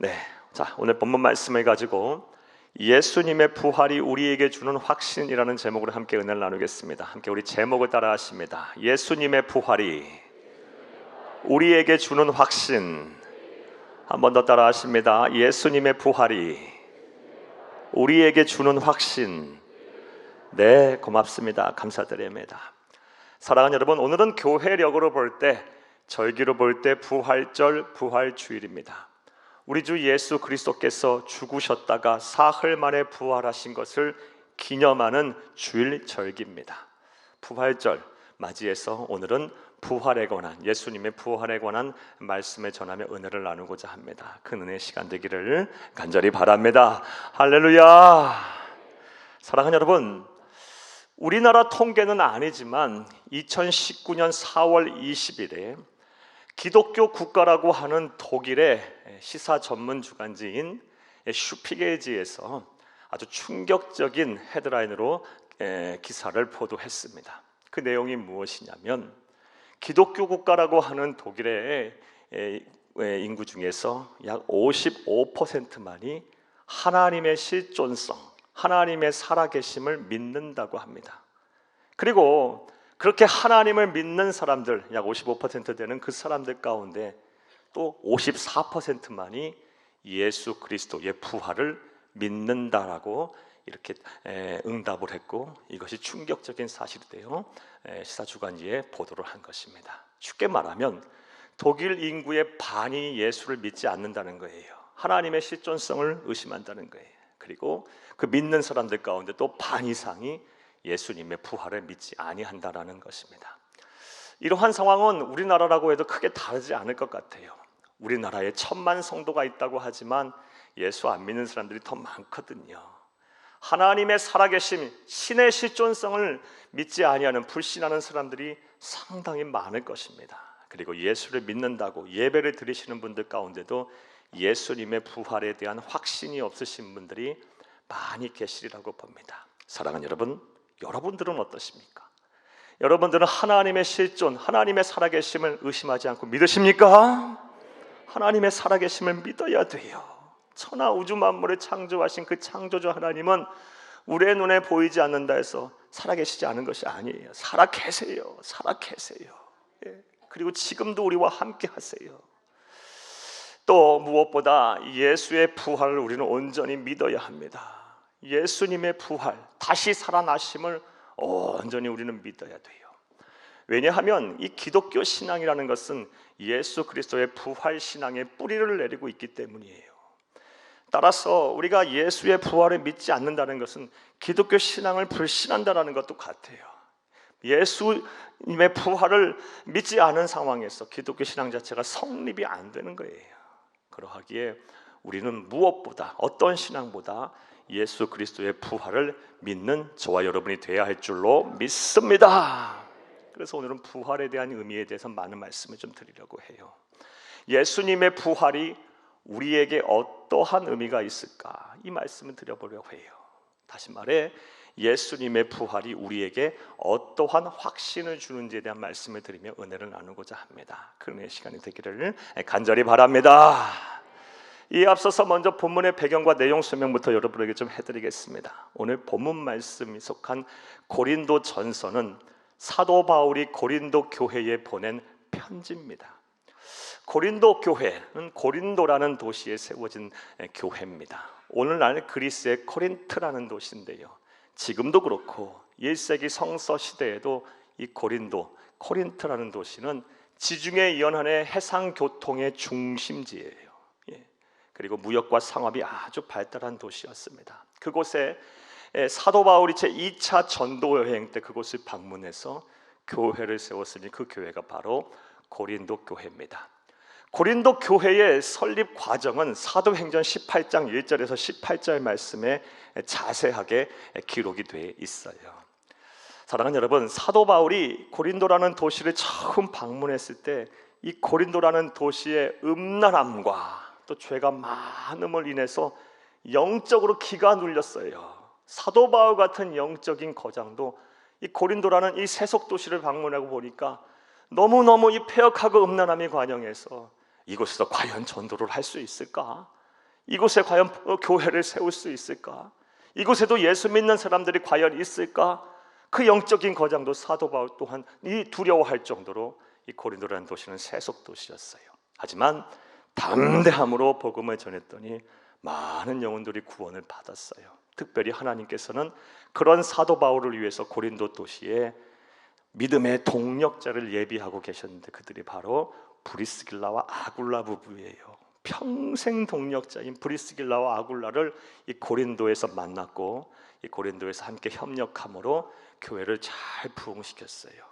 네, 자 오늘 본문 말씀을 가지고 예수님의 부활이 우리에게 주는 확신이라는 제목으로 함께 은혜를 나누겠습니다. 함께 우리 제목을 따라 하십니다. 예수님의 부활이 우리에게 주는 확신. 한 번 더 따라 하십니다. 예수님의 부활이 우리에게 주는 확신. 네, 고맙습니다. 감사드립니다. 사랑하는 여러분, 오늘은 교회력으로 볼 때, 절기로 볼 때 부활절, 부활주일입니다. 우리 주 예수 그리스도께서 죽으셨다가 사흘 만에 부활하신 것을 기념하는 주일 절기입니다. 부활절 맞이해서 오늘은 부활에 관한, 예수님의 부활에 관한 말씀을 전하며 은혜를 나누고자 합니다. 그 은혜의 시간 되기를 간절히 바랍니다. 할렐루야. 사랑하는 여러분, 우리나라 통계는 아니지만 2019년 4월 20일에 기독교 국가라고 하는 독일의 시사 전문 주간지인 슈피겔지에서 아주 충격적인 헤드라인으로 기사를 보도했습니다. 그 내용이 무엇이냐면, 기독교 국가라고 하는 독일의 인구 중에서 약 55%만이 하나님의 실존성, 하나님의 살아계심을 믿는다고 합니다. 그리고 그렇게 하나님을 믿는 사람들, 약 55% 되는 그 사람들 가운데 또 54%만이 예수 그리스도의 부활을 믿는다라고 이렇게 응답을 했고, 이것이 충격적인 사실인데요, 시사주간지에 보도를 한 것입니다. 쉽게 말하면 독일 인구의 반이 예수를 믿지 않는다는 거예요. 하나님의 실존성을 의심한다는 거예요. 그리고 그 믿는 사람들 가운데 또 반 이상이 예수님의 부활을 믿지 아니한다라는 것입니다. 이러한 상황은 우리나라라고 해도 크게 다르지 않을 것 같아요. 우리나라에 1000만 성도가 있다고 하지만 예수 안 믿는 사람들이 더 많거든요. 하나님의 살아계심, 신의 실존성을 믿지 아니하는, 불신하는 사람들이 상당히 많을 것입니다. 그리고 예수를 믿는다고 예배를 드리시는 분들 가운데도 예수님의 부활에 대한 확신이 없으신 분들이 많이 계시리라고 봅니다. 사랑하는 여러분, 여러분들은 어떠십니까? 여러분들은 하나님의 실존, 하나님의 살아계심을 의심하지 않고 믿으십니까? 하나님의 살아계심을 믿어야 돼요. 천하 우주 만물을 창조하신 그 창조주 하나님은 우리의 눈에 보이지 않는다 해서 살아계시지 않은 것이 아니에요. 살아계세요. 살아계세요. 그리고 지금도 우리와 함께 하세요. 또 무엇보다 예수의 부활을 우리는 온전히 믿어야 합니다. 예수님의 부활, 다시 살아나심을 온전히 우리는 믿어야 돼요. 왜냐하면 이 기독교 신앙이라는 것은 예수 그리스도의 부활 신앙의 뿌리를 내리고 있기 때문이에요. 따라서 우리가 예수의 부활을 믿지 않는다는 것은 기독교 신앙을 불신한다는 것도 같아요. 예수님의 부활을 믿지 않은 상황에서 기독교 신앙 자체가 성립이 안 되는 거예요. 그러하기에 우리는 무엇보다, 어떤 신앙보다 예수 그리스도의 부활을 믿는 저와 여러분이 되어야 할 줄로 믿습니다. 그래서 오늘은 부활에 대한 의미에 대해서 많은 말씀을 좀 드리려고 해요. 예수님의 부활이 우리에게 어떠한 의미가 있을까? 이 말씀을 드려보려고 해요. 다시 말해, 예수님의 부활이 우리에게 어떠한 확신을 주는지에 대한 말씀을 드리며 은혜를 나누고자 합니다. 그 은혜의 시간이 되기를 간절히 바랍니다. 이에 앞서서 먼저 본문의 배경과 내용 설명부터 여러분에게 좀 해드리겠습니다. 오늘 본문 말씀이 속한 고린도 전서는 사도 바울이 고린도 교회에 보낸 편지입니다. 고린도 교회는 고린도라는 도시에 세워진 교회입니다. 오늘날 그리스의 코린트라는 도시인데요, 지금도 그렇고 1세기 성서 시대에도 이 고린도, 코린트라는 도시는 지중해 연안의 해상 교통의 중심지예요. 그리고 무역과 상업이 아주 발달한 도시였습니다. 그곳에 사도 바울이 제2차 전도 여행 때 그곳을 방문해서 교회를 세웠으니 그 교회가 바로 고린도 교회입니다. 고린도 교회의 설립 과정은 사도행전 18장 1절에서 18절 말씀에 자세하게 기록이 되어 있어요. 사랑하는 여러분, 사도 바울이 고린도라는 도시를 처음 방문했을 때 이 고린도라는 도시의 음란함과 또 죄가 많음을 인해서 영적으로 기가 눌렸어요. 사도 바울 같은 영적인 거장도 이 고린도라는 이 세속 도시를 방문하고 보니까 너무너무 이 폐역하고 음란함이 관영해서 이곳에서 과연 전도를 할 수 있을까? 이곳에 과연 교회를 세울 수 있을까? 이곳에도 예수 믿는 사람들이 과연 있을까? 그 영적인 거장도 사도 바울 또한 이 두려워할 정도로 이 고린도라는 도시는 세속 도시였어요. 하지만 담대함으로 복음을 전했더니 많은 영혼들이 구원을 받았어요. 특별히 하나님께서는 그런 사도 바울을 위해서 고린도 도시에 믿음의 동력자를 예비하고 계셨는데 그들이 바로 브리스길라와 아굴라 부부예요. 평생 동력자인 브리스길라와 아굴라를 이 고린도에서 만났고 이 고린도에서 함께 협력함으로 교회를 잘 부흥시켰어요.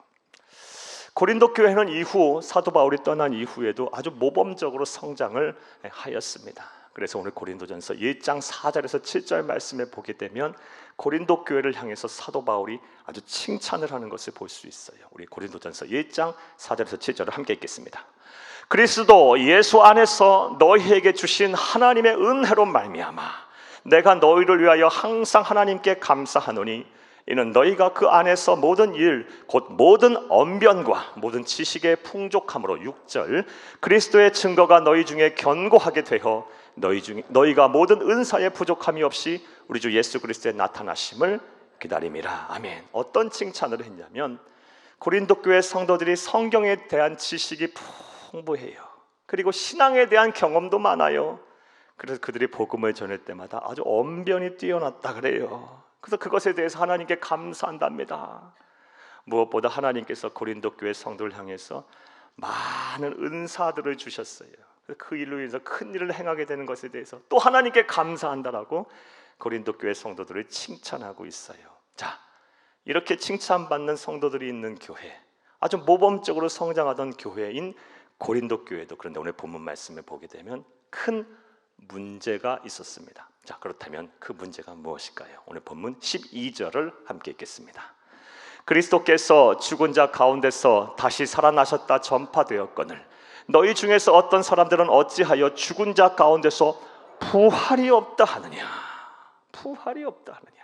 고린도 교회는 이후 사도 바울이 떠난 이후에도 아주 모범적으로 성장을 하였습니다. 그래서 오늘 고린도전서 1장 4절에서 7절 말씀에 보게 되면 고린도 교회를 향해서 사도 바울이 아주 칭찬을 하는 것을 볼 수 있어요. 우리 고린도전서 1장 4절에서 7절을 함께 읽겠습니다. 그리스도 예수 안에서 너희에게 주신 하나님의 은혜로 말미암아 내가 너희를 위하여 항상 하나님께 감사하노니 이는 너희가 그 안에서 모든 일 곧 모든 언변과 모든 지식의 풍족함으로 6절 그리스도의 증거가 너희 중에 견고하게 되어 너희가 모든 은사의 부족함이 없이 우리 주 예수 그리스도의 나타나심을 기다림이라. 아멘. 어떤 칭찬을 했냐면 고린도 교회 성도들이 성경에 대한 지식이 풍부해요. 그리고 신앙에 대한 경험도 많아요. 그래서 그들이 복음을 전할 때마다 아주 언변이 뛰어났다 그래요. 그래서 그것에 대해서 하나님께 감사한답니다. 무엇보다 하나님께서 고린도 교회 성도를 향해서 많은 은사들을 주셨어요. 그 일로 인해서 큰 일을 행하게 되는 것에 대해서 또 하나님께 감사한다라고 고린도 교회 성도들을 칭찬하고 있어요. 자, 이렇게 칭찬받는 성도들이 있는 교회, 아주 모범적으로 성장하던 교회인 고린도 교회도 그런데 오늘 본문 말씀을 보게 되면 큰 문제가 있었습니다. 자, 그렇다면 그 문제가 무엇일까요? 오늘 본문 12절을 함께 읽겠습니다. 그리스도께서 죽은 자 가운데서 다시 살아나셨다 전파되었거늘 너희 중에서 어떤 사람들은 어찌하여 죽은 자 가운데서 부활이 없다 하느냐. 부활이 없다 하느냐.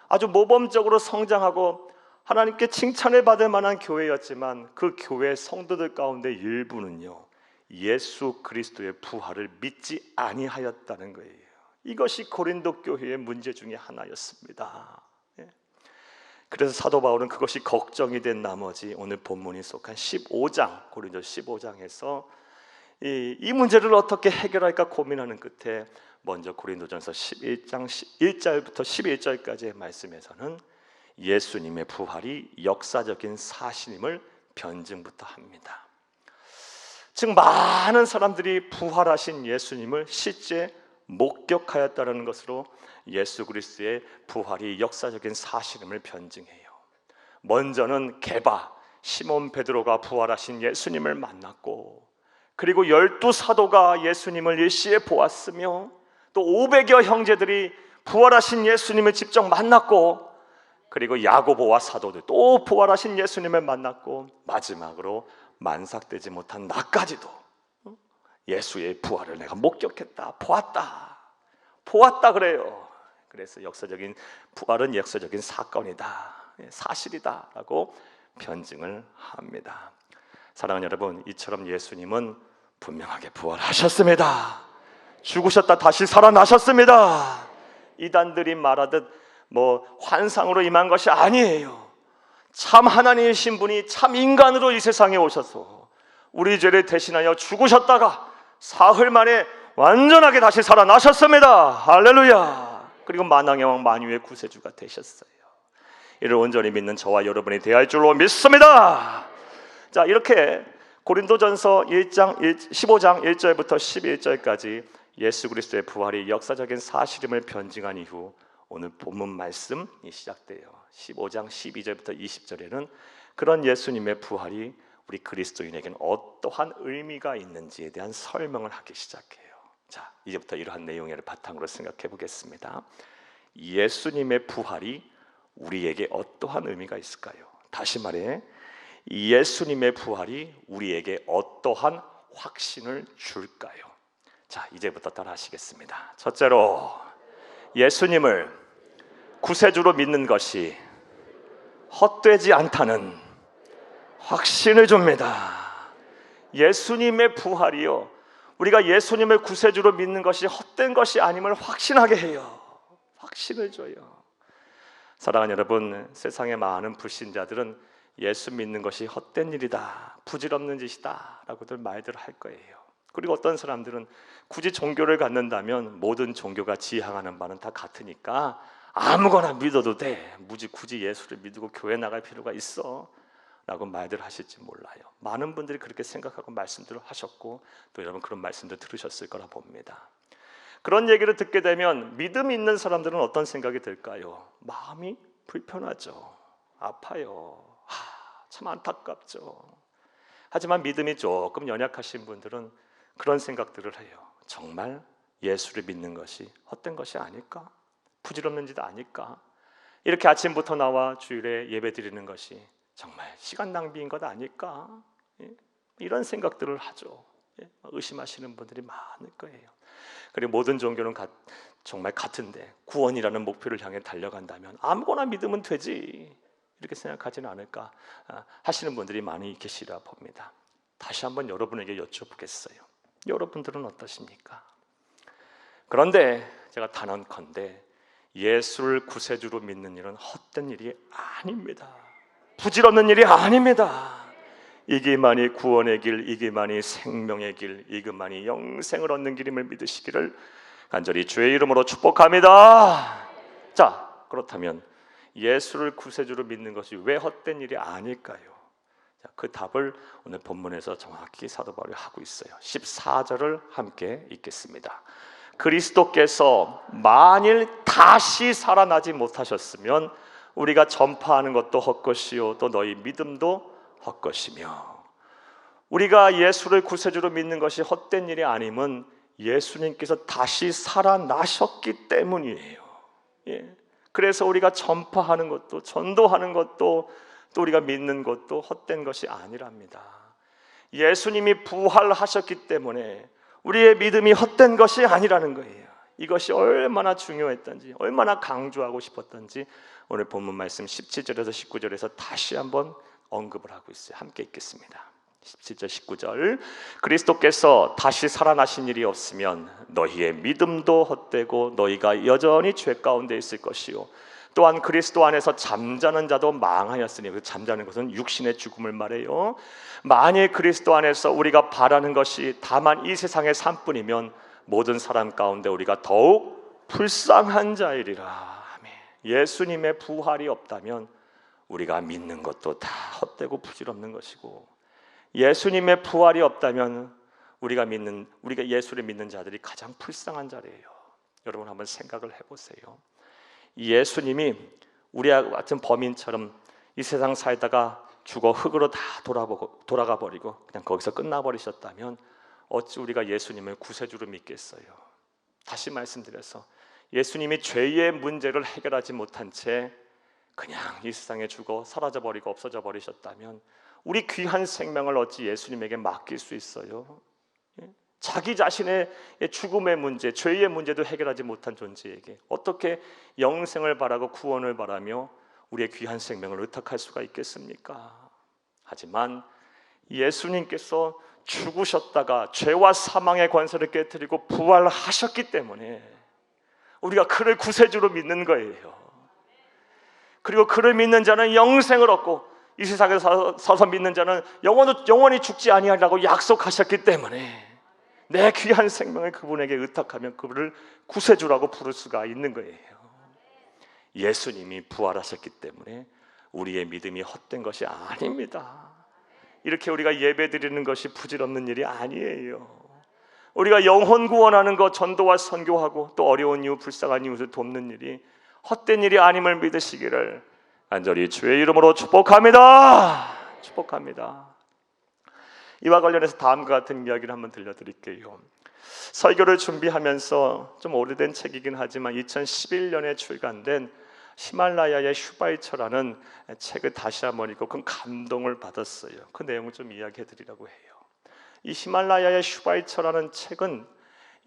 아주 모범적으로 성장하고 하나님께 칭찬을 받을 만한 교회였지만 그 교회 성도들 가운데 일부는요 예수 그리스도의 부활을 믿지 아니하였다는 거예요. 이것이 고린도 교회의 문제 중에 하나였습니다. 그래서 사도 바울은 그것이 걱정이 된 나머지 오늘 본문이 속한 15장 고린도 15장에서 이 문제를 어떻게 해결할까 고민하는 끝에 먼저 고린도전서 11장 1절부터 11절까지의 말씀에서는 예수님의 부활이 역사적인 사실임을 변증부터 합니다. 즉 많은 사람들이 부활하신 예수님을 실제 목격하였다는 것으로 예수 그리스도의 부활이 역사적인 사실임을 변증해요. 먼저는 게바 시몬 베드로가 부활하신 예수님을 만났고 그리고 12사도가 예수님을 일시에 보았으며 또 500여 형제들이 부활하신 예수님을 직접 만났고 그리고 야고보와 사도들 또 부활하신 예수님을 만났고 마지막으로 만삭되지 못한 나까지도 예수의 부활을 내가 목격했다, 보았다 그래요. 그래서 역사적인 부활은 역사적인 사건이다, 사실이다 라고 변증을 합니다. 사랑하는 여러분, 이처럼 예수님은 분명하게 부활하셨습니다. 죽으셨다 다시 살아나셨습니다. 이단들이 말하듯 환상으로 임한 것이 아니에요. 참 하나님이신 분이 참 인간으로 이 세상에 오셔서 우리 죄를 대신하여 죽으셨다가 사흘 만에 완전하게 다시 살아나셨습니다. 할렐루야. 그리고 만왕의 왕 만유의 구세주가 되셨어요. 이를 온전히 믿는 저와 여러분이 되어야 할 줄로 믿습니다. 자, 이렇게 고린도전서 15장 1절부터 11절까지 예수 그리스도의 부활이 역사적인 사실임을 변증한 이후 오늘 본문 말씀이 시작돼요. 15장 12절부터 20절에는 그런 예수님의 부활이 우리 그리스도인에게는 어떠한 의미가 있는지에 대한 설명을 하기 시작해요. 자, 이제부터 이러한 내용을 바탕으로 생각해 보겠습니다. 예수님의 부활이 우리에게 어떠한 의미가 있을까요? 다시 말해, 예수님의 부활이 우리에게 어떠한 확신을 줄까요? 자, 이제부터 따라 하시겠습니다. 첫째로, 예수님을 구세주로 믿는 것이 헛되지 않다는 확신을 줍니다. 예수님의 부활이요, 우리가 예수님을 구세주로 믿는 것이 헛된 것이 아님을 확신하게 해요. 확신을 줘요. 사랑하는 여러분, 세상의 많은 불신자들은 예수 믿는 것이 헛된 일이다, 부질없는 짓이다 라고들 말들 할 거예요. 그리고 어떤 사람들은 굳이 종교를 갖는다면 모든 종교가 지향하는 바는 다 같으니까 아무거나 믿어도 돼, 굳이 예수를 믿고 교회 나갈 필요가 있어 라고 말들 하실지 몰라요. 많은 분들이 그렇게 생각하고 말씀들을 하셨고 또 여러분 그런 말씀도 들으셨을 거라 봅니다. 그런 얘기를 듣게 되면 믿음이 있는 사람들은 어떤 생각이 들까요? 마음이 불편하죠. 아파요. 참 안타깝죠. 하지만 믿음이 조금 연약하신 분들은 그런 생각들을 해요. 정말 예수를 믿는 것이 헛된 것이 아닐까? 부질없는 짓 아닐까? 이렇게 아침부터 나와 주일에 예배 드리는 것이 정말 시간 낭비인 것 아닐까? 이런 생각들을 하죠. 의심하시는 분들이 많을 거예요. 그리고 모든 종교는 정말 같은데 구원이라는 목표를 향해 달려간다면 아무거나 믿으면 되지 이렇게 생각하지는 않을까 하시는 분들이 많이 계시라 봅니다. 다시 한번 여러분에게 여쭤보겠어요. 여러분들은 어떠십니까? 그런데 제가 단언컨대 예수를 구세주로 믿는 일은 헛된 일이 아닙니다. 부질없는 일이 아닙니다. 이기만이 구원의 길, 이기만이 생명의 길, 이기만이 영생을 얻는 길임을 믿으시기를 간절히 주의 이름으로 축복합니다. 자, 그렇다면 예수를 구세주로 믿는 것이 왜 헛된 일이 아닐까요? 자, 그 답을 오늘 본문에서 정확히 사도 바울이 하고 있어요. 14절을 함께 읽겠습니다. 그리스도께서 만일 다시 살아나지 못하셨으면 우리가 전파하는 것도 헛것이요 또 너희 믿음도 헛것이며, 우리가 예수를 구세주로 믿는 것이 헛된 일이 아님은 예수님께서 다시 살아나셨기 때문이에요. 그래서 우리가 전파하는 것도 전도하는 것도 또 우리가 믿는 것도 헛된 것이 아니랍니다. 예수님이 부활하셨기 때문에 우리의 믿음이 헛된 것이 아니라는 거예요. 이것이 얼마나 중요했던지, 얼마나 강조하고 싶었던지 오늘 본문 말씀 17절에서 19절에서 다시 한번 언급을 하고 있어요. 함께 읽겠습니다. 17절 19절. 그리스도께서 다시 살아나신 일이 없으면 너희의 믿음도 헛되고 너희가 여전히 죄 가운데 있을 것이요 또한 그리스도 안에서 잠자는 자도 망하였으니, 그 잠자는 것은 육신의 죽음을 말해요. 만일 그리스도 안에서 우리가 바라는 것이 다만 이 세상의 삶뿐이면 모든 사람 가운데 우리가 더욱 불쌍한 자이리라. 예수님의 부활이 없다면 우리가 믿는 것도 다 헛되고 부질없는 것이고, 예수님의 부활이 없다면 우리가 예수를 믿는 자들이 가장 불쌍한 자리예요. 여러분 한번 생각을 해보세요. 예수님이 우리와 같은 범인처럼 이 세상 살다가 죽어 흙으로 다 돌아가 버리고 그냥 거기서 끝나버리셨다면 어찌 우리가 예수님을 구세주로 믿겠어요? 다시 말씀드려서 예수님이 죄의 문제를 해결하지 못한 채 그냥 이 세상에 죽어 사라져버리고 없어져 버리셨다면 우리 귀한 생명을 어찌 예수님에게 맡길 수 있어요? 자기 자신의 죽음의 문제, 죄의 문제도 해결하지 못한 존재에게 어떻게 영생을 바라고 구원을 바라며 우리의 귀한 생명을 의탁할 수가 있겠습니까? 하지만 예수님께서 죽으셨다가 죄와 사망의 권세를 깨뜨리고 부활하셨기 때문에 우리가 그를 구세주로 믿는 거예요. 그리고 그를 믿는 자는 영생을 얻고 이 세상에 서서 믿는 자는 영원히 죽지 아니하리라고 약속하셨기 때문에 내 귀한 생명을 그분에게 의탁하면 그분을 구세주라고 부를 수가 있는 거예요. 예수님이 부활하셨기 때문에 우리의 믿음이 헛된 것이 아닙니다. 이렇게 우리가 예배 드리는 것이 부질없는 일이 아니에요. 우리가 영혼 구원하는 것, 전도와 선교하고 또 어려운 이웃, 불쌍한 이웃을 돕는 일이 헛된 일이 아님을 믿으시기를 간절히 주의 이름으로 축복합니다. 축복합니다. 이와 관련해서 다음과 같은 이야기를 한번 들려드릴게요. 설교를 준비하면서 좀 오래된 책이긴 하지만 2011년에 출간된 히말라야의 슈바이처라는 책을 다시 한번 읽고 그 감동을 받았어요. 그 내용을 좀 이야기해 드리려고 해요. 이 히말라야의 슈바이처라는 책은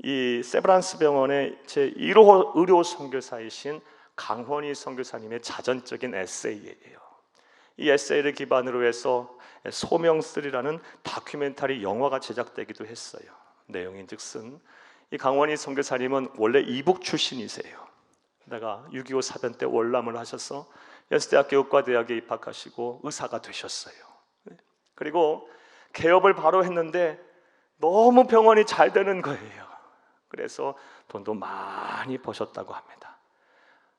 이 세브란스 병원의 제1호 의료 선교사이신 강헌희 선교사님의 자전적인 에세이예요. 이 에세이를 기반으로 해서 소명3라는 다큐멘터리 영화가 제작되기도 했어요. 내용인즉슨 이 강원희 선교사님은 원래 이북 출신이세요. 내가 6.25 사변 때 월남을 하셔서 연세대학교 의과대학에 입학하시고 의사가 되셨어요. 그리고 개업을 바로 했는데 너무 병원이 잘 되는 거예요. 그래서 돈도 많이 버셨다고 합니다.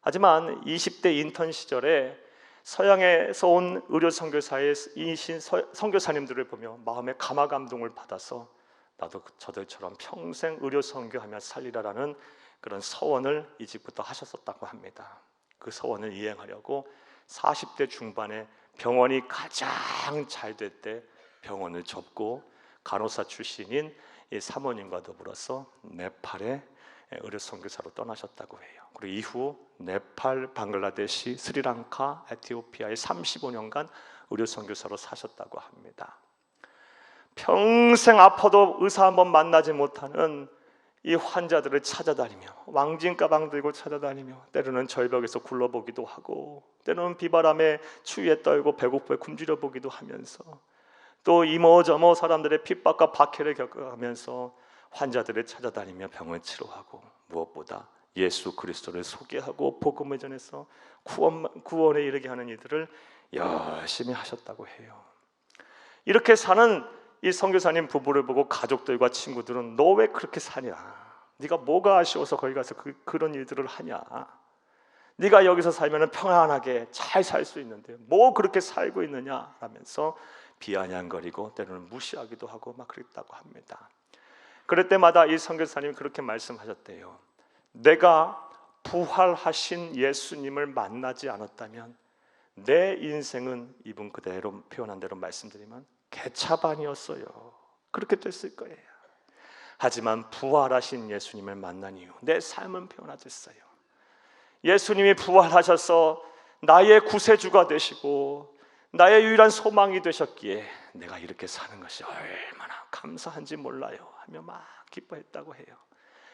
하지만 20대 인턴 시절에 서양에서 온 의료 선교사이신 선교사님들을 보며 마음에 감화 감동을 받아서 나도 저들처럼 평생 의료 선교하며 살리라라는 그런 서원을 이직부터 하셨었다고 합니다. 그 서원을 이행하려고 40대 중반에 병원이 가장 잘 될 때 병원을 접고 간호사 출신인 이 사모님과 더불어서 네팔에 의료 선교사로 떠나셨다고 해요. 그리고 이후 네팔, 방글라데시, 스리랑카, 에티오피아에 35년간 의료 선교사로 사셨다고 합니다. 평생 아파도 의사 한번 만나지 못하는 이 환자들을 찾아다니며 왕진 가방 들고 찾아다니며 때로는 절벽에서 굴러보기도 하고 때로는 비바람에 추위에 떨고 배고프게 굶주려 보기도 하면서 또 이모저모 사람들의 핍박과 박해를 겪어가면서 환자들을 찾아다니며 병을 치료하고 무엇보다 예수 그리스도를 소개하고 복음을 전해서 구원에 이르게 하는 일들을 열심히 하셨다고 해요. 이렇게 사는 이 선교사님 부부를 보고 가족들과 친구들은 너 왜 그렇게 사냐? 네가 뭐가 아쉬워서 거기 가서 그런 일들을 하냐? 네가 여기서 살면 평안하게 잘 살 수 있는데 뭐 그렇게 살고 있느냐? 라면서 비아냥거리고 때로는 무시하기도 하고 막 그랬다고 합니다. 그럴 때마다 이 선교사님이 그렇게 말씀하셨대요. 내가 부활하신 예수님을 만나지 않았다면 내 인생은 이분 그대로 표현한 대로 말씀드리면 개차반이었어요. 그렇게 됐을 거예요. 하지만 부활하신 예수님을 만난 이후 내 삶은 변화됐어요. 예수님이 부활하셔서 나의 구세주가 되시고 나의 유일한 소망이 되셨기에 내가 이렇게 사는 것이 얼마나 감사한지 몰라요 하며 막 기뻐했다고 해요.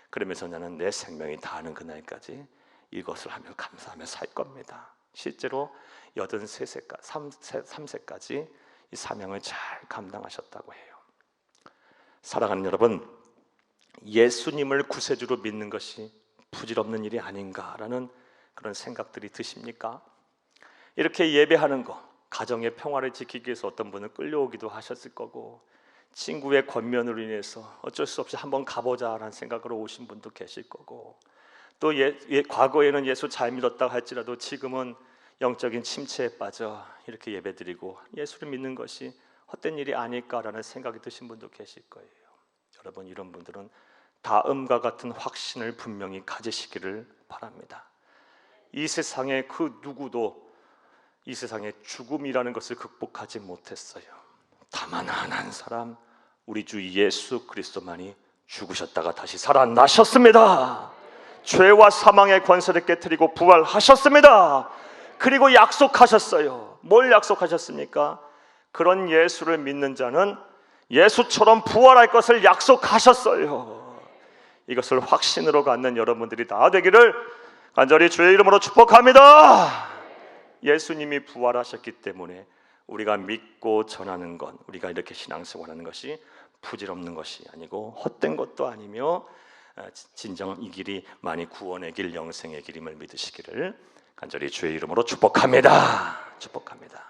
그러면서 나는 내 생명이 다하는 그날까지 이것을 하며 감사하며 살 겁니다. 실제로 83세까지 이 사명을 잘 감당하셨다고 해요. 사랑하는 여러분, 예수님을 구세주로 믿는 것이 부질없는 일이 아닌가라는 그런 생각들이 드십니까? 이렇게 예배하는 거, 가정의 평화를 지키기 위해서 어떤 분은 끌려오기도 하셨을 거고 친구의 권면으로 인해서 어쩔 수 없이 한번 가보자라는 생각으로 오신 분도 계실 거고 또 과거에는 예수 잘 믿었다 할지라도 지금은 영적인 침체에 빠져 이렇게 예배드리고 예수를 믿는 것이 헛된 일이 아닐까라는 생각이 드신 분도 계실 거예요. 여러분, 이런 분들은 다음과 같은 확신을 분명히 가지시기를 바랍니다. 이 세상에 그 누구도 이 세상에 죽음이라는 것을 극복하지 못했어요. 다만 한 사람, 우리 주 예수 그리스도만이 죽으셨다가 다시 살아나셨습니다. 죄와 사망의 권세를 깨뜨리고 부활하셨습니다. 그리고 약속하셨어요. 뭘 약속하셨습니까? 그런 예수를 믿는 자는 예수처럼 부활할 것을 약속하셨어요. 이것을 확신으로 갖는 여러분들이 다 되기를 간절히 주의 이름으로 축복합니다. 예수님이 부활하셨기 때문에 우리가 믿고 전하는 것, 우리가 이렇게 신앙생활하는 것이 부질없는 것이 아니고 헛된 것도 아니며 진정 이 길이 많이 구원의 길, 영생의 길임을 믿으시기를 간절히 주의 이름으로 축복합니다. 축복합니다.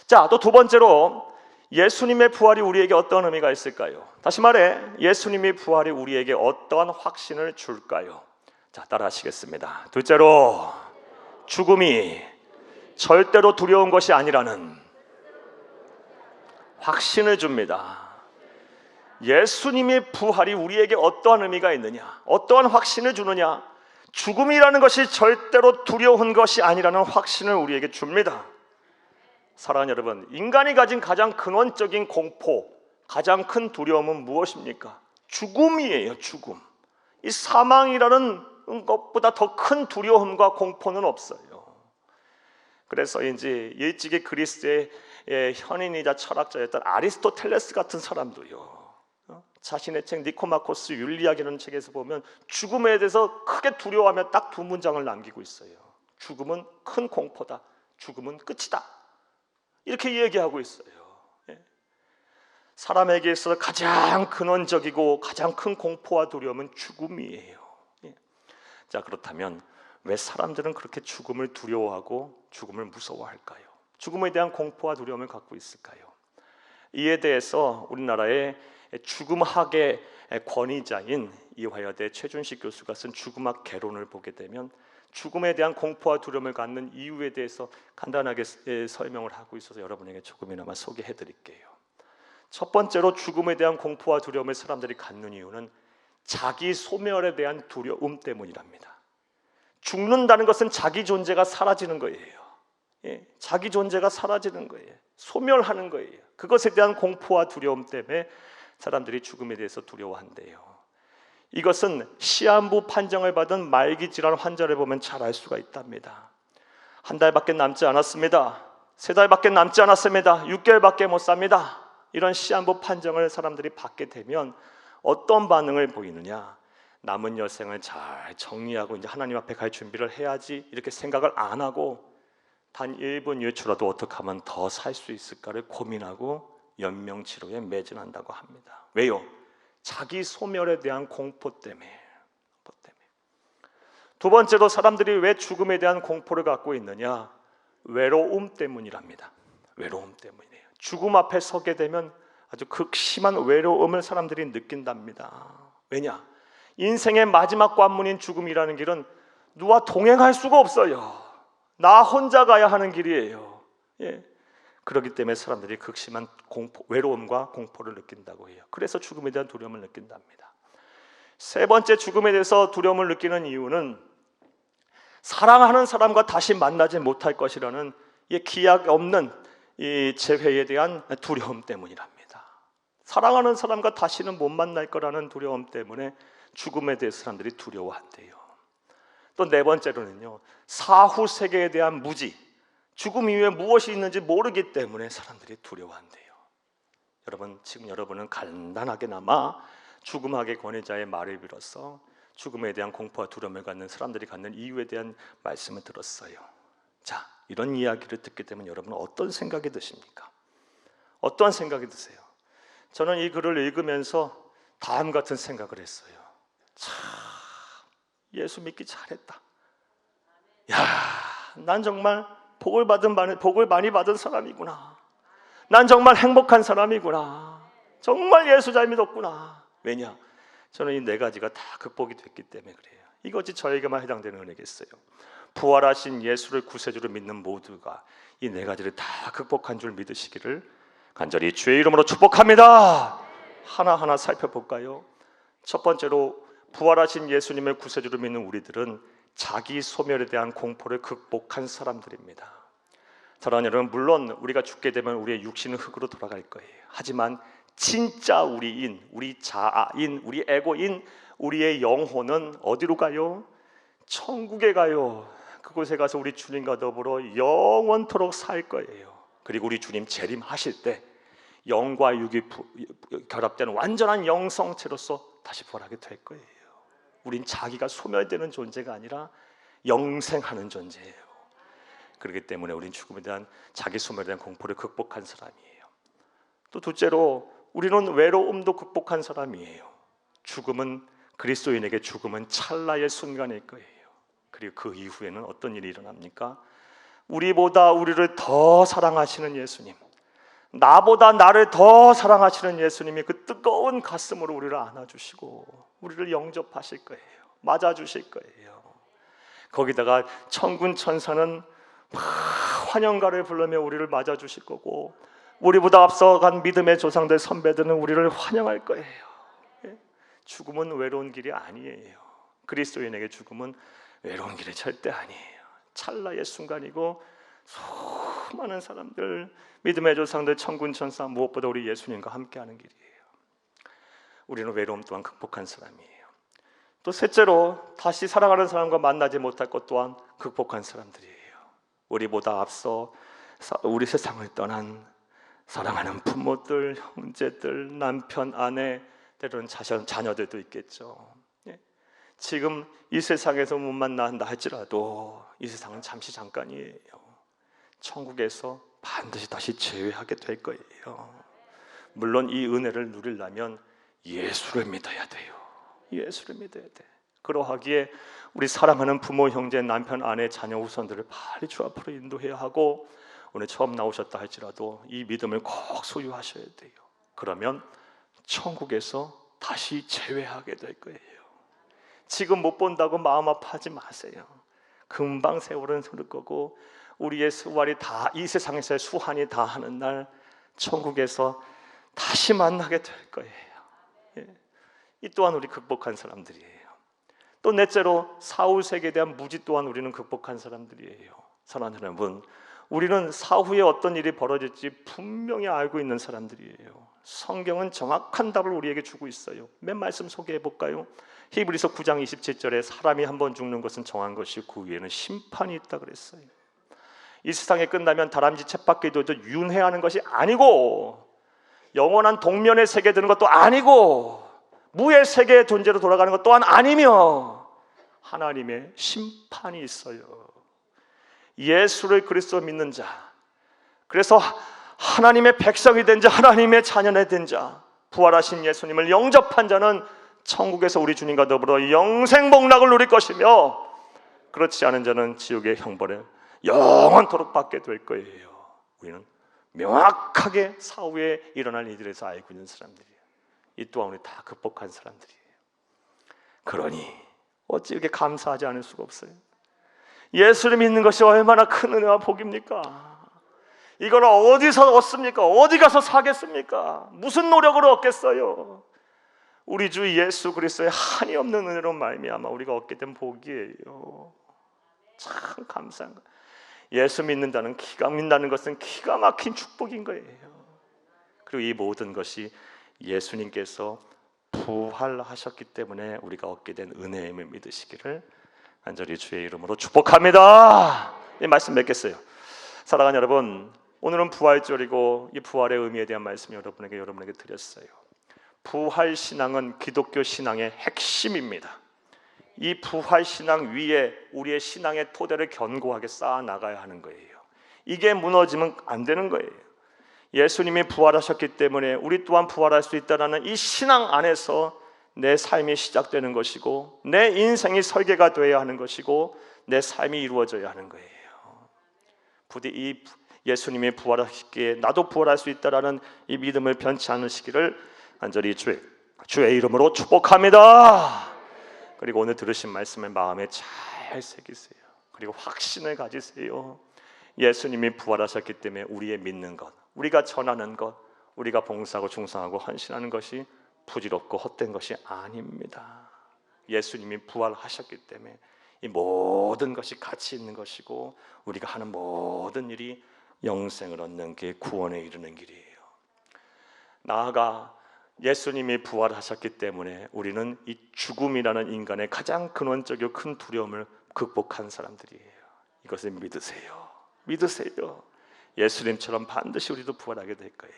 자, 또 두 번째로 예수님의 부활이 우리에게 어떤 의미가 있을까요? 다시 말해 예수님의 부활이 우리에게 어떠한 확신을 줄까요? 자, 따라하시겠습니다. 둘째로 죽음이 절대로 두려운 것이 아니라는 확신을 줍니다. 예수님의 부활이 우리에게 어떠한 의미가 있느냐, 어떠한 확신을 주느냐, 죽음이라는 것이 절대로 두려운 것이 아니라는 확신을 우리에게 줍니다. 사랑하는 여러분, 인간이 가진 가장 근원적인 공포, 가장 큰 두려움은 무엇입니까? 죽음이에요. 죽음. 이 사망이라는 것보다 더 큰 두려움과 공포는 없어요. 그래서인지 일찍이 그리스의 현인이자 철학자였던 아리스토텔레스 같은 사람도요, 자신의 책 니코마코스 윤리학이라는 책에서 보면 죽음에 대해서 크게 두려워하며 딱 두 문장을 남기고 있어요. 죽음은 큰 공포다. 죽음은 끝이다. 이렇게 얘기하고 있어요. 사람에게 있어서 가장 근원적이고 가장 큰 공포와 두려움은 죽음이에요. 자, 그렇다면 왜 사람들은 그렇게 죽음을 두려워하고 죽음을 무서워할까요? 죽음에 대한 공포와 두려움을 갖고 있을까요? 이에 대해서 우리나라의 죽음학의 권위자인 이화여대 최준식 교수가 쓴 죽음학 개론을 보게 되면 죽음에 대한 공포와 두려움을 갖는 이유에 대해서 간단하게 설명을 하고 있어서 여러분에게 조금이나마 소개해 드릴게요. 첫 번째로 죽음에 대한 공포와 두려움을 사람들이 갖는 이유는 자기 소멸에 대한 두려움 때문이랍니다. 죽는다는 것은 자기 존재가 사라지는 거예요. 자기 존재가 사라지는 거예요. 소멸하는 거예요. 그것에 대한 공포와 두려움 때문에 사람들이 죽음에 대해서 두려워한대요. 이것은 시한부 판정을 받은 말기 질환 환자를 보면 잘 알 수가 있답니다. 한 달밖에 남지 않았습니다. 3달밖에 남지 않았습니다. 6개월밖에 못 삽니다. 이런 시한부 판정을 사람들이 받게 되면 어떤 반응을 보이느냐? 남은 여생을 잘 정리하고 이제 하나님 앞에 갈 준비를 해야지 이렇게 생각을 안 하고 단 1분 1초라도 어떻게 하면 더 살 수 있을까를 고민하고 연명치료에 매진한다고 합니다. 왜요? 자기 소멸에 대한 공포 때문에. 두 번째로 사람들이 왜 죽음에 대한 공포를 갖고 있느냐? 외로움 때문이랍니다. 외로움 때문이에요. 죽음 앞에 서게 되면 아주 극심한 외로움을 사람들이 느낀답니다. 왜냐? 인생의 마지막 관문인 죽음이라는 길은 누가 동행할 수가 없어요. 나 혼자 가야 하는 길이에요. 그렇기 때문에 사람들이 극심한 외로움과 공포를 느낀다고 해요. 그래서 죽음에 대한 두려움을 느낀답니다. 세 번째, 죽음에 대해서 두려움을 느끼는 이유는 사랑하는 사람과 다시 만나지 못할 것이라는 기약 없는 이 재회에 대한 두려움 때문이랍니다. 사랑하는 사람과 다시는 못 만날 거라는 두려움 때문에 죽음에 대해 사람들이 두려워한대요. 또 네 번째로는요, 사후 세계에 대한 무지, 죽음 이후에 무엇이 있는지 모르기 때문에 사람들이 두려워한대요. 여러분, 지금 여러분은 간단하게나마 죽음학의 권위자의 말을 빌어서 죽음에 대한 공포와 두려움을 갖는 사람들이 갖는 이유에 대한 말씀을 들었어요. 자, 이런 이야기를 듣게 되면 여러분은 어떤 생각이 드십니까? 어떤 생각이 드세요? 저는 이 글을 읽으면서 다음 같은 생각을 했어요. 참, 예수 믿기 잘했다. 야, 난 정말 복을 많이 받은 사람이구나. 난 정말 행복한 사람이구나. 정말 예수 잘 믿었구나. 왜냐? 저는 이 네 가지가 다 극복이 됐기 때문에 그래요. 이것이 저에게만 해당되는 은혜겠어요. 부활하신 예수를 구세주로 믿는 모두가 이 네 가지를 다 극복한 줄 믿으시기를 간절히 주의 이름으로 축복합니다. 하나하나 살펴볼까요? 첫 번째로, 부활하신 예수님을 구세주로 믿는 우리들은 자기 소멸에 대한 공포를 극복한 사람들입니다. 사랑하는 여러분, 물론 우리가 죽게 되면 우리의 육신은 흙으로 돌아갈 거예요. 하지만 진짜 우리인, 우리 자아인, 우리 에고인, 우리의 영혼은 어디로 가요? 천국에 가요. 그곳에 가서 우리 주님과 더불어 영원토록 살 거예요. 그리고 우리 주님 재림하실 때 영과 육이 결합되는 완전한 영성체로서 다시 부활하게 될 거예요. 우린 자기가 소멸되는 존재가 아니라 영생하는 존재예요. 그렇기 때문에 우린 죽음에 대한 자기 소멸에 대한 공포를 극복한 사람이에요. 또 둘째로, 우리는 외로움도 극복한 사람이에요. 그리스도인에게 죽음은 찰나의 순간일 거예요. 그리고 그 이후에는 어떤 일이 일어납니까? 우리보다 우리를 더 사랑하시는 예수님, 나보다 나를 더 사랑하시는 예수님이 그 뜨거운 가슴으로 우리를 안아주시고 우리를 영접하실 거예요. 맞아주실 거예요. 거기다가 천군 천사는 환영가를 부르며 우리를 맞아주실 거고, 우리보다 앞서간 믿음의 조상들 선배들은 우리를 환영할 거예요. 죽음은 외로운 길이 아니에요. 그리스도인에게 죽음은 외로운 길이 절대 아니에요. 찰나의 순간이고, 수많은 사람들, 믿음의 조상들, 천군 천사, 무엇보다 우리 예수님과 함께하는 길이에요. 우리는 외로움 또한 극복한 사람이에요. 또 셋째로, 다시 사랑하는 사람과 만나지 못할 것 또한 극복한 사람들이에요. 우리보다 앞서 우리 세상을 떠난 사랑하는 부모들, 형제들, 남편, 아내, 때로는 자녀들도 있겠죠. 지금 이 세상에서 못 만난다 할지라도 이 세상은 잠시 잠깐이에요. 천국에서 반드시 다시 재회하게 될 거예요. 물론 이 은혜를 누리려면 예수를 믿어야 돼요. 예수를 믿어야 돼. 그러하기에 우리 사랑하는 부모, 형제, 남편, 아내, 자녀, 후손들을 빨리 주 앞으로 인도해야 하고, 오늘 처음 나오셨다 할지라도 이 믿음을 꼭 소유하셔야 돼요. 그러면 천국에서 다시 재회하게 될 거예요. 지금 못 본다고 마음 아파하지 마세요. 금방 세월은 흐를 거고, 우리의 수활이 다, 이 세상에서의 수한이 다 하는 날 천국에서 다시 만나게 될 거예요. 이 또한 우리 극복한 사람들이에요. 또 넷째로 사후 세계에 대한 무지 또한 우리는 극복한 사람들이에요. 사랑하는 여러분, 우리는 사후에 어떤 일이 벌어질지 분명히 알고 있는 사람들이에요. 성경은 정확한 답을 우리에게 주고 있어요. 맨 말씀 소개해 볼까요? 히브리서 9장 27절에 사람이 한번 죽는 것은 정한 것이고 그 위에는 심판이 있다 그랬어요. 이 세상에 끝나면 다람쥐 쳇바퀴 돌듯 윤회하는 것이 아니고, 영원한 동면의 세계에 드는 것도 아니고, 무의 세계의 존재로 돌아가는 것 또한 아니며, 하나님의 심판이 있어요. 예수를 그리스도 믿는 자, 그래서 하나님의 백성이 된 자, 하나님의 자녀가 된 자, 부활하신 예수님을 영접한 자는 천국에서 우리 주님과 더불어 영생 복락을 누릴 것이며, 그렇지 않은 자는 지옥의 형벌을 영원토록 받게 될 거예요. 우리는 명확하게 사후에 일어날 일들에 대해서 알고 있는 사람들이에요. 이 또한 우리 다 극복한 사람들이에요. 그러니 어찌 이렇게 감사하지 않을 수가 없어요. 예수를 믿는 것이 얼마나 큰 은혜와 복입니까? 이걸 어디서 얻습니까? 어디 가서 사겠습니까? 무슨 노력으로 얻겠어요? 우리 주 예수 그리스도의 한이 없는 은혜로 말미암아 우리가 얻게 된 복이에요. 참 감사한 거예요. 예수 믿는다는, 믿는다는 것은 기가 막힌 축복인 거예요. 그리고 이 모든 것이 예수님께서 부활하셨기 때문에 우리가 얻게 된 은혜임을 믿으시기를 간절히 주의 이름으로 축복합니다. 이 말씀 맺겠어요. 사랑하는 여러분, 오늘은 부활절이고 이 부활의 의미에 대한 말씀 여러분에게 드렸어요. 부활 신앙은 기독교 신앙의 핵심입니다. 이 부활 신앙 위에 우리의 신앙의 토대를 견고하게 쌓아 나가야 하는 거예요. 이게 무너지면 안 되는 거예요. 예수님이 부활하셨기 때문에 우리 또한 부활할 수 있다는 이 신앙 안에서 내 삶이 시작되는 것이고, 내 인생이 설계가 되어야 하는 것이고, 내 삶이 이루어져야 하는 거예요. 부디 이 예수님이 부활하시기에 나도 부활할 수 있다는 이 믿음을 변치 않으시기를 간절히 주의 이름으로 축복합니다. 그리고 오늘 들으신 말씀을 마음에 잘 새기세요. 그리고 확신을 가지세요. 예수님이 부활하셨기 때문에 우리의 믿는 것, 우리가 전하는 것, 우리가 봉사하고 충성하고 헌신하는 것이 부질없고 헛된 것이 아닙니다. 예수님이 부활하셨기 때문에 이 모든 것이 가치 있는 것이고, 우리가 하는 모든 일이 영생을 얻는 게 구원에 이르는 길이에요. 나아가 예수님이 부활하셨기 때문에 우리는 이 죽음이라는 인간의 가장 근원적이고 큰 두려움을 극복한 사람들이에요. 이것을 믿으세요. 믿으세요. 예수님처럼 반드시 우리도 부활하게 될 거예요.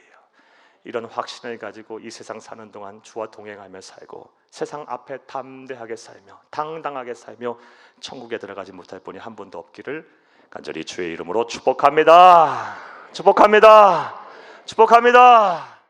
이런 확신을 가지고 이 세상 사는 동안 주와 동행하며 살고, 세상 앞에 담대하게 살며 당당하게 살며 천국에 들어가지 못할 분이 한 분도 없기를 간절히 주의 이름으로 축복합니다. 축복합니다. 축복합니다.